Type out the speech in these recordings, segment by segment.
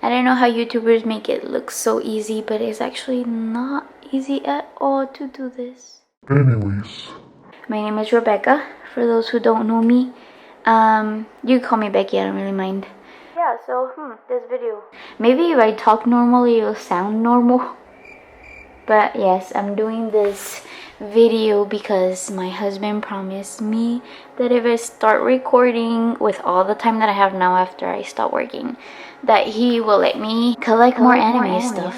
I don't know how YouTubers make it look so easy, but it's actually not easy at all to do this. Anyways. My name is Rebecca, for those who don't know me. You can call me Becky, I don't really mind. Yeah, so, this video. Maybe if I talk normally, it'll sound normal. But yes, I'm doing this video because my husband promised me that if I start recording with all the time that I have now after I stop working, that he will let me collect more anime stuff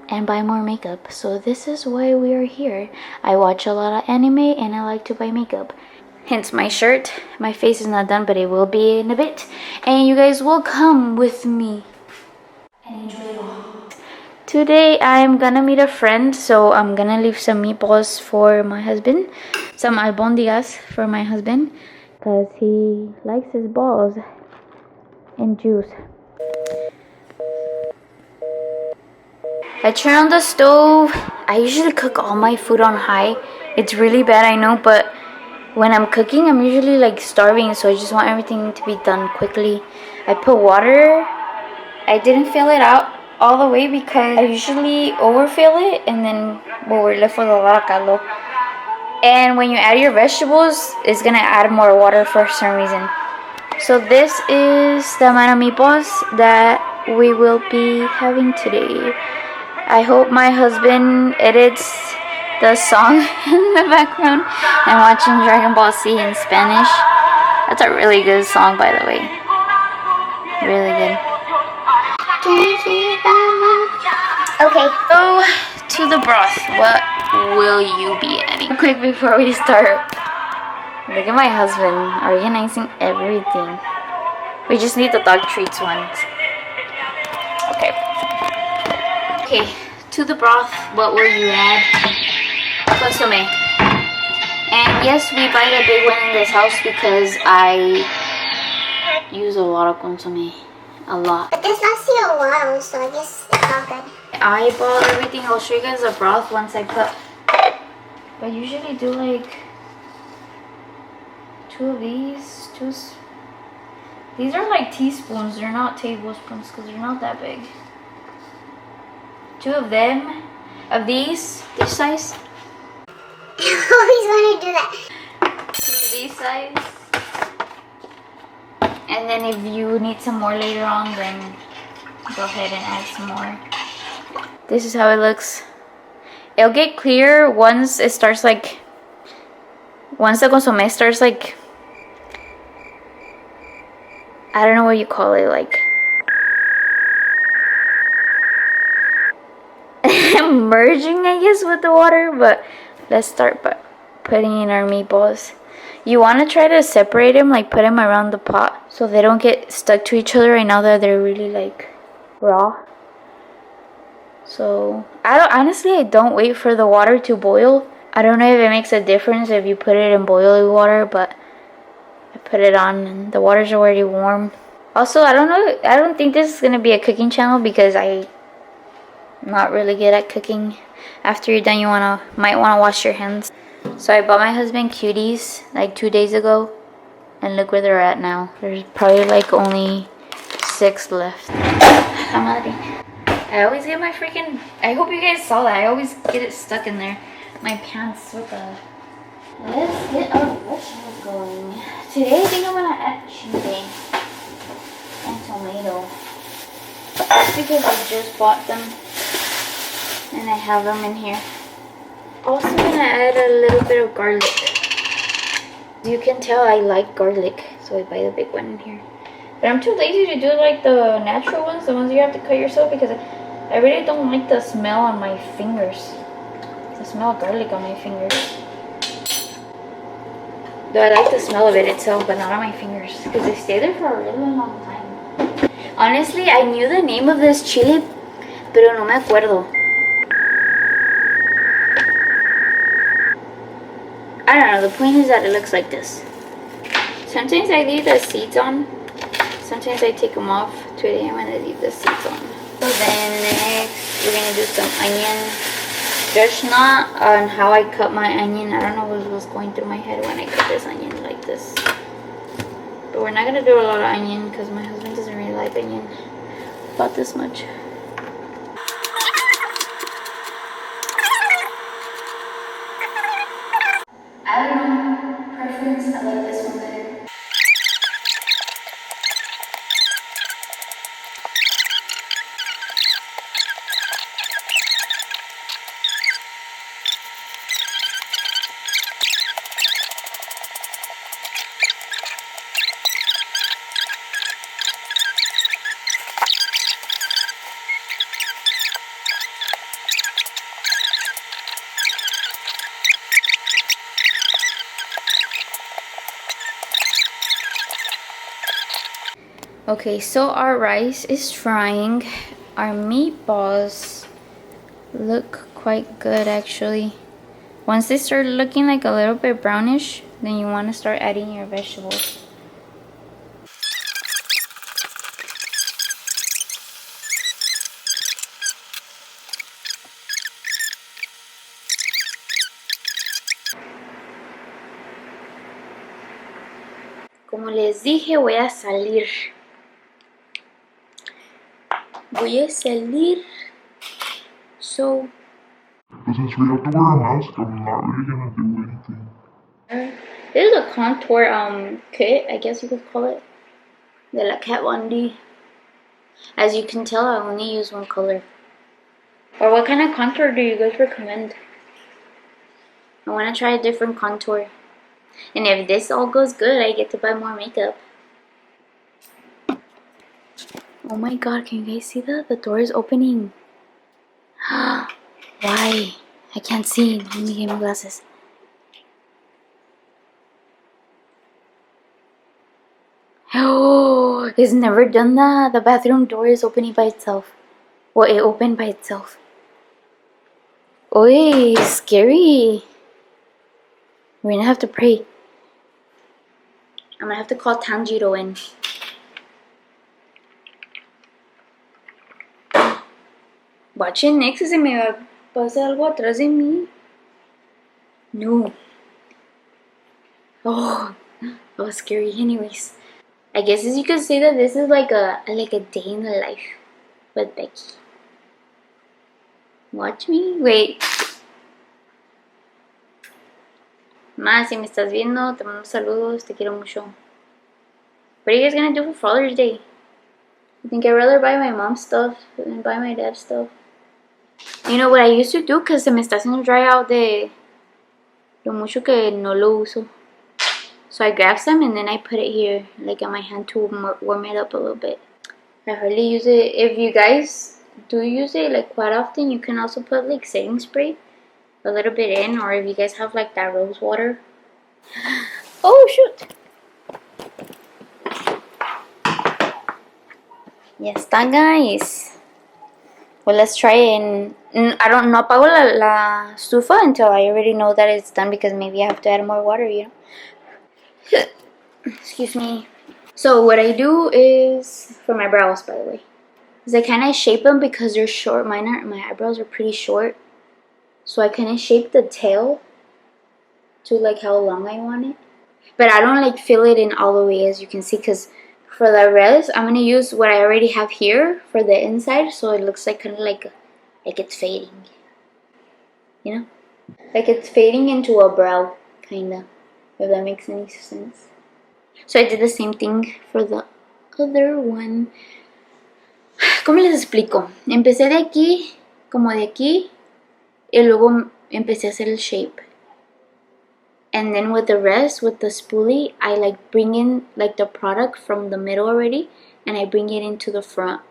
and buy more makeup. So this is why we are here. I watch a lot of anime and I like to buy makeup. Hence my shirt. My face is not done, but it will be in a bit. And you guys will come with me and enjoy it all. Today I'm gonna meet a friend, so I'm gonna leave some meatballs for my husband, some albondigas for my husband, because he likes his balls and juice. I turn on the stove. I usually cook all my food on high. It's really bad, I know, but when I'm cooking, I'm usually like starving, so I just want everything to be done quickly. I put water. I didn't fill it out all the way because I usually overfill it and then we're left with a lot of caldo. And when you add your vegetables, it's gonna add more water for some reason. So this is the amount of meatballs that we will be having today. I hope my husband edits the song in the background. I'm watching Dragon Ball Z in Spanish. That's a really good song, by the way. Really good. Okay, go to the broth. What will you be adding? Quick before we start. Look at my husband organizing everything. We just need the dog treats ones. Okay. Okay, to the broth, what will you add? Consomme. And yes, we buy the big one in this house because I use a lot of consomme. A lot. But there's not still a lot, so I guess it's not good. I bought everything. I'll show you guys the broth once I cook. But I usually do like 2 of these. These are like teaspoons. They're not tablespoons because they're not that big. 2 of them. Of these. This size. I always want to do that. 2 of these size. And then if you need some more later on, then go ahead and add some more. This is how it looks. It'll get clear once it starts like, once the consomme starts like, I don't know what you call it, like merging, I guess, with the water. But let's start by putting in our meatballs. You want to try to separate them, like put them around the pot so they don't get stuck to each other right now that they're really like raw. So I don't wait for the water to boil. I don't know if it makes a difference if you put it in boiling water, but I put it on and the water's already warm. Also, I don't think this is gonna be a cooking channel because I'm not really good at cooking. After you're done, you might wanna wash your hands. So I bought my husband cuties like 2 days ago, and look where they're at now. There's probably like only 6 left. I always get my freaking, I hope you guys saw that. I always get it stuck in there. My pants with the, let's get our vegetables going. Today I think I'm gonna add chile and tomato. Just because I just bought them and I have them in here. Also gonna add a little bit of garlic. You can tell I like garlic, so I buy the big one in here. But I'm too lazy to do like the natural ones, the ones you have to cut yourself, because I really don't like the smell on my fingers. The smell of garlic on my fingers. Though I like the smell of it itself, but not on my fingers, because they stay there for a really long time. Honestly, I knew the name of this chili, pero no me acuerdo. I don't know, the point is that it looks like this. Sometimes I leave the seeds on. Sometimes I take them off. Today I'm going to leave the seeds on. So then next, we're going to do some onion. Judge not on how I cut my onion. I don't know what was going through my head when I cut this onion like this. But we're not going to do a lot of onion because my husband doesn't really like onion. About this much. I don't know. Preference, I like this one better. Okay, so our rice is frying. Our meatballs look quite good actually. Once they start looking like a little bit brownish, then you want to start adding your vegetables. Como les dije, voy a salir. So, Because we have to wear a mask, I'm not really gonna do anything. this is a contour kit, I guess you could call it. De la Kat Von D. As you can tell, I only use one color. Or what kind of contour do you guys recommend? I want to try a different contour. And if this all goes good, I get to buy more makeup. Oh my god, can you guys see that? The door is opening. Why? I can't see. Let me get my glasses. Oh, it's never done that. The bathroom door is opening by itself. Well, it opened by itself. Oy, scary. We're gonna have to pray. I'm gonna have to call Tanjiro in. Watch it next, se me va a pasar algo atrás de mí. No. Oh, that was scary. Anyways, I guess as you can see that this is like a day in the life with Becky. Watch me. Wait. Ma, si me estás viendo, te mando saludos, te quiero mucho. What are you guys gonna do for Father's Day? I think I'd rather buy my mom's stuff than buy my dad's stuff. You know what I used to do, cause se me está haciendo dry out de lo mucho que no lo uso. So I grab some and then I put it here, like on my hand to warm it up a little bit. I hardly use it. If you guys do use it like quite often, you can also put like setting spray a little bit in, or if you guys have like that rose water. Oh shoot! Ya está, guys. Well, let's try it. And I don't know, apago la estufa until I already know that it's done, because maybe I have to add more water, you know. Excuse me. So what I do is, for my brows by the way, is I kind of shape them because they're short. My eyebrows are pretty short. So I kind of shape the tail to like how long I want it. But I don't like fill it in all the way, as you can see, because for the rest, I'm going to use what I already have here for the inside, so it looks like kind of like it's fading. You know? Like it's fading into a brow, kind of, if that makes any sense. So I did the same thing for the other one. ¿Cómo les explico? Empecé de aquí, como de aquí, y luego empecé a hacer el shape. And then with the rest, with the spoolie, I like bring in like the product from the middle already, and I bring it into the front.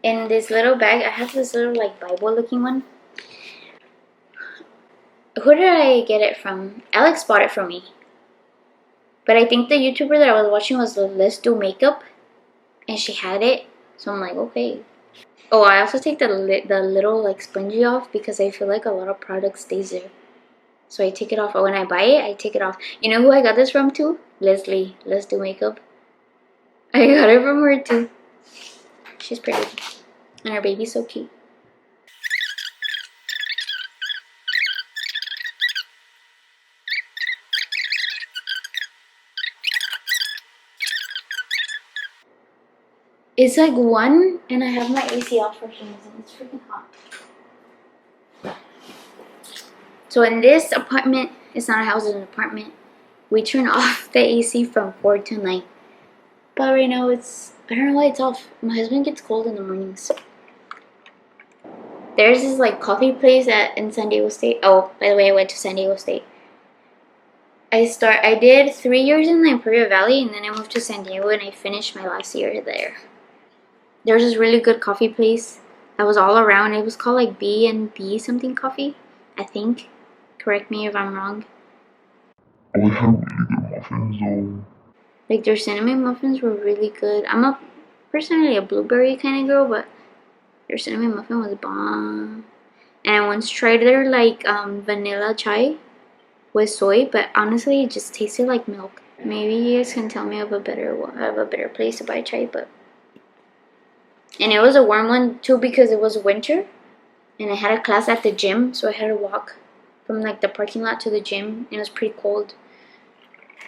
In this little bag, I have this little like Bible looking one. Who did I get it from? Alex bought it for me. But I think the YouTuber that I was watching was Let's Do Makeup, and she had it, so I'm like, okay. Oh, I also take the little like spongy off, because I feel like a lot of product stays there. So I take it off. Or when I buy it, I take it off. You know who I got this from too? Leslie. Let's Do Makeup. I got it from her too. She's pretty. And her baby's so cute. It's like 1 and I have my AC off for some reason. It's freaking hot. So in this apartment, it's not a house, it's an apartment. We turn off the AC from 4 to 9. But right now it's, I don't know why it's off. My husband gets cold in the mornings. There's this like coffee place in San Diego State. Oh, by the way, I went to San Diego State. I did 3 years in the Imperial Valley and then I moved to San Diego and I finished my last year there. There's this really good coffee place that was all around. It was called like B&B something coffee, I think. Correct me if I'm wrong. Oh, they had really good muffins though. Like their cinnamon muffins were really good. I'm personally a blueberry kind of girl, but their cinnamon muffin was bomb. And I once tried their like vanilla chai with soy, but honestly it just tasted like milk. Maybe you guys can tell me of a better place to buy chai, but and it was a warm one too because it was winter and I had a class at the gym, so I had to walk from like the parking lot to the gym and it was pretty cold.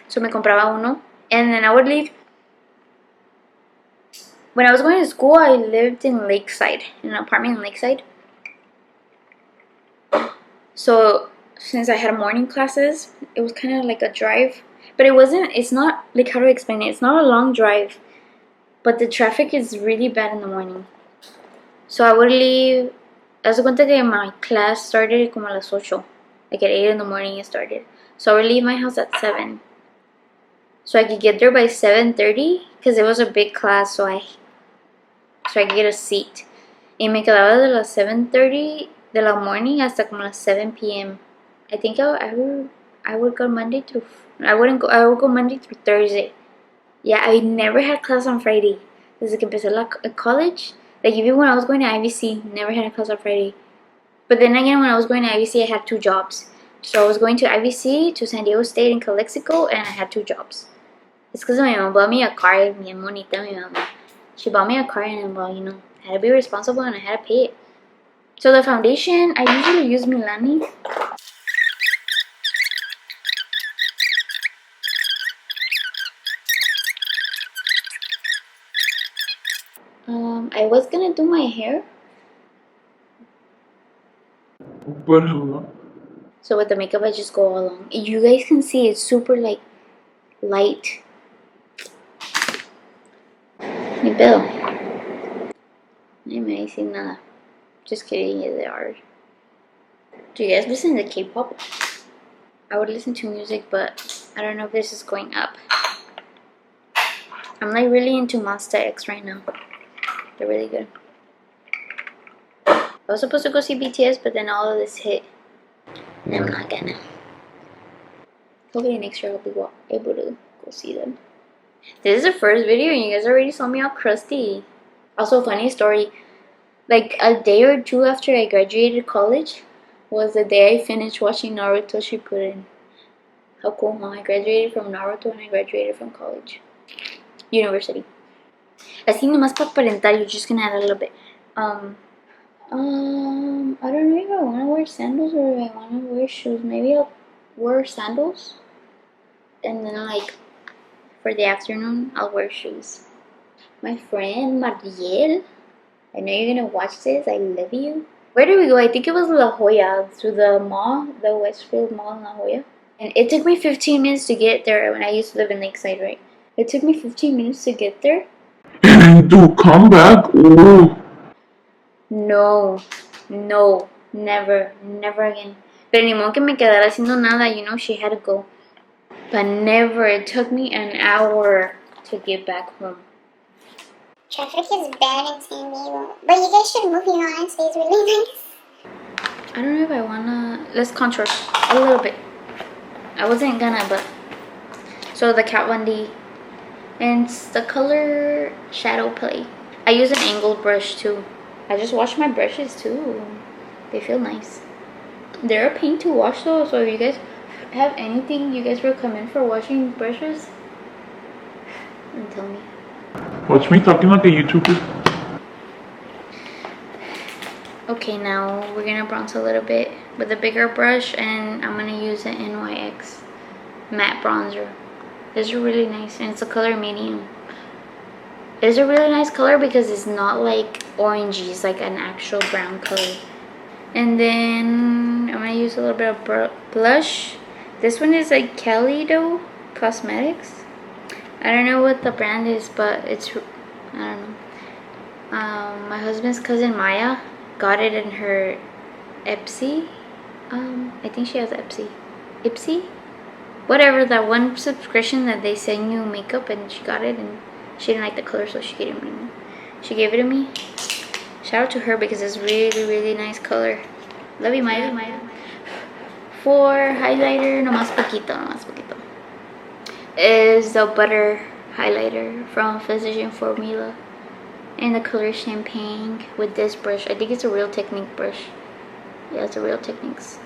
So me compraba uno and then I would leave. When I was going to school, I lived in Lakeside, in an apartment in Lakeside. So since I had morning classes, it was kind of like a drive. But it's not, like how to explain it? It's not a long drive. But the traffic is really bad in the morning. So I would leave, haz de cuenta que my class started como a las 8. Like at 8 in the morning it started. So I would leave my house at 7. So I could get there by 7:30 because it was a big class, so I could get a seat. Y me quedaba de las 7:30 de la morning hasta como las 7 p.m. I think I would go Monday through, I would go Monday through Thursday. Yeah, I never had class on Friday. Desde que empecé college, like even when I was going to IVC, never had a class on Friday. But then again, when I was going to IVC, I had 2 jobs. So I was going to IVC, to San Diego State in Calexico, and I had 2 jobs. It's because my mom bought me a car, mi monita, mi mama. She bought me a car and, well, you know, I had to be responsible and I had to pay it. So the foundation, I usually use Milani. I was gonna do my hair. But hello. So with the makeup, I just go along. You guys can see it's super like light. Mi pedo. No me dice nada. Just kidding, they are. Do you guys listen to K-pop? I would listen to music, but I don't know if this is going up. I'm like really into Monsta X right now. They're really good. I was supposed to go see BTS, but then all of this hit. And I'm not gonna. Hopefully next year I'll be able to go see them. This is the first video and you guys already saw me all crusty. Also, funny story. Like a day or 2 after I graduated college was the day I finished watching Naruto Shippuden. How cool, huh? I graduated from Naruto and I graduated from college. University. Así nomás para aparentar, you're just gonna add a little bit. I don't know if I wanna wear sandals or if I wanna wear shoes. Maybe I'll wear sandals. And then like for the afternoon, I'll wear shoes. My friend Mariel, I know you're gonna watch this. I love you. Where did we go? I think it was La Jolla, through the mall, the Westfield Mall in La Jolla. And it took me 15 minutes to get there when I used to live in Lakeside, right? It took me 15 minutes to get there. And to come back, oh. No, never again. Pero ni modo que me quedara haciendo nada, you know, she had to go. But never, it took me an hour to get back home. Traffic is bad in San Diego. But you guys should move here, honestly. It's really nice. I don't know if I wanna, let's contour a little bit. I wasn't gonna, but. So the Kat Von D. And it's the color Shadow Play. I use an angled brush too. I just wash my brushes too. They feel nice. They're a pain to wash though, so if you guys have anything you guys recommend for washing brushes, then tell me. Watch me talking like a YouTuber. Okay, now we're gonna bronze a little bit with a bigger brush and I'm gonna use an NYX matte bronzer. These are really nice and it's a color medium. It's a really nice color because it's not like orangey. It's like an actual brown color. And then I'm gonna use a little bit of blush. This one is like Calido Cosmetics. I don't know what the brand is, but it's, I don't know. My husband's cousin Maya got it in her Ipsy. I think she has Ipsy? Whatever, that one subscription that they send you makeup, and she got it and she didn't like the color, so she gave it to me. Shout out to her because it's really, really nice color. Love you, Maya. For highlighter, nomás poquito. Is the butter highlighter from Physician Formula in the color Champagne with this brush. I think it's a Real Technique brush. Yeah, it's a Real Techniques.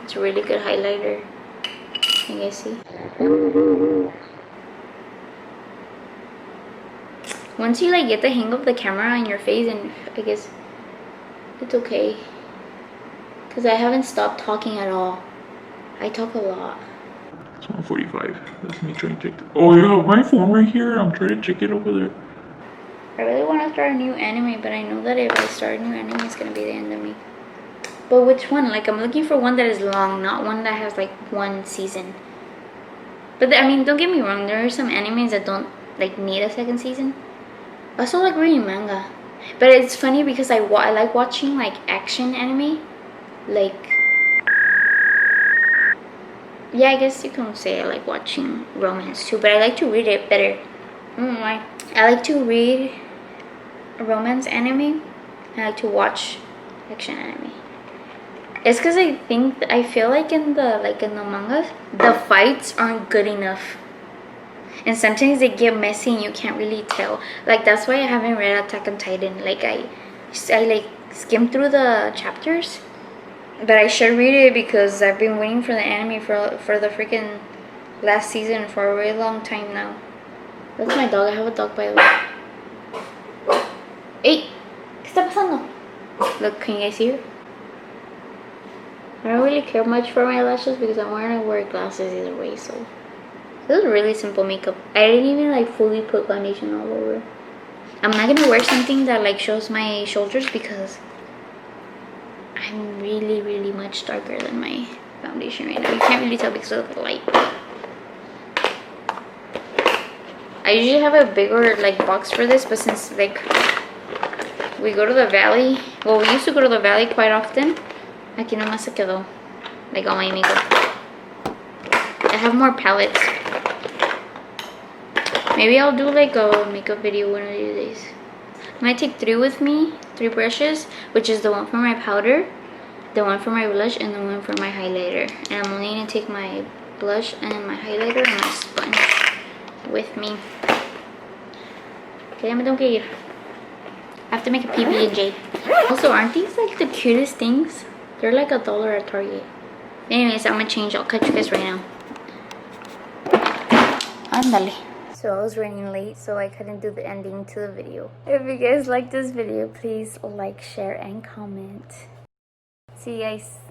It's a really good highlighter. Can you guys see? Once you like get the hang of the camera on your face, and I guess it's okay, because I haven't stopped talking at all. I talk a lot. It's 1:45. That's me trying to check. Oh, yeah, my phone right here. I'm trying to check it over there. I really want to start a new anime, but I know that if I start a new anime, it's gonna be the end of me. But which one? Like, I'm looking for one that is long, not one that has like one season. But I mean, don't get me wrong, there are some animes that don't like need a second season. I also like reading manga. But it's funny because I like watching like action anime. Like, yeah, I guess you can say I like watching romance too, but I like to read it better. I don't know why. I like to read romance anime. I like to watch action anime. It's because I feel like in the mangas, the fights aren't good enough. And sometimes they get messy and you can't really tell. Like, that's why I haven't read Attack on Titan. Like, I like skim through the chapters. But I should read it because I've been waiting for the anime for the freaking last season for a really long time now. That's my dog. I have a dog, by the way. Hey! ¿Qué está pasando? Look, can you guys see her? I don't really care much for my lashes because I'm wearing glasses either way, so. This is really simple makeup. I didn't even like fully put foundation all over. I'm not gonna wear something that like shows my shoulders because I'm really, really much darker than my foundation right now. You can't really tell because of the light. I usually have a bigger like box for this, but since like we go to the valley, well, we used to go to the valley quite often. Aquí nomás se quedó like all my makeup. I have more palettes. Maybe I'll do like a makeup video one of these days. I might take 3 with me, 3 brushes, which is the one for my powder, the one for my blush, and the one for my highlighter. And I'm only gonna take my blush and my highlighter and my sponge with me. Okay, ya me tengo que ir. I have to make a PB&J. Also, aren't these like the cutest things? They're like $1 at Target. Anyways, I'm gonna change. I'll catch you guys right now. Ándale. So I was running late, so I couldn't do the ending to the video. If you guys like this video, please like, share, and comment. See you guys.